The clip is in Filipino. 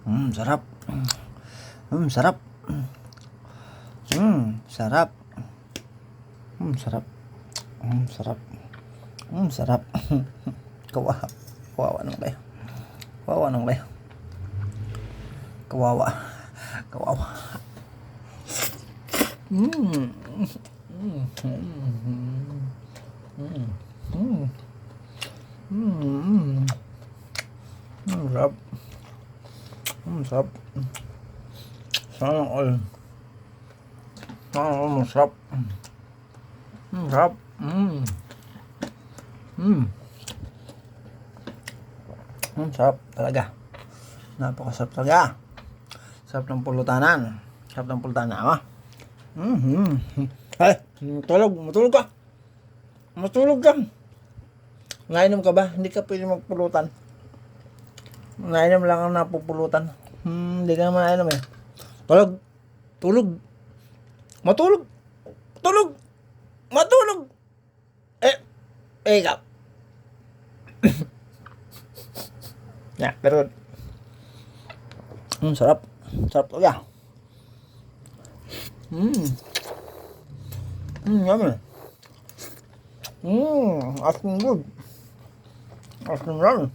Sarap. Sarap. Sarap. Sarap. Sarap. Sarap. Kawawa. Kawawa naman kayo. Kawawa naman kayo. Kawawa. Kawawa. Sarap. Sarap. Sana all. Sana all masarap. Sarap. Sarap talaga. Napakasarap talaga. Sarap ng pulutanan. Sarap ng pulutanan, ha? Ay, matulog ka. Matulog ka. Nainom ka ba? Hindi ka pwede magpulutan. Nainom lang ang napupulutan. Hindi ka naman nainom eh. Tulog. Tulog. Matulog. Tulog. Matulog. Ikaw. Pero sarap. Sarap talaga. Yummy. Asking good. Asking yummy.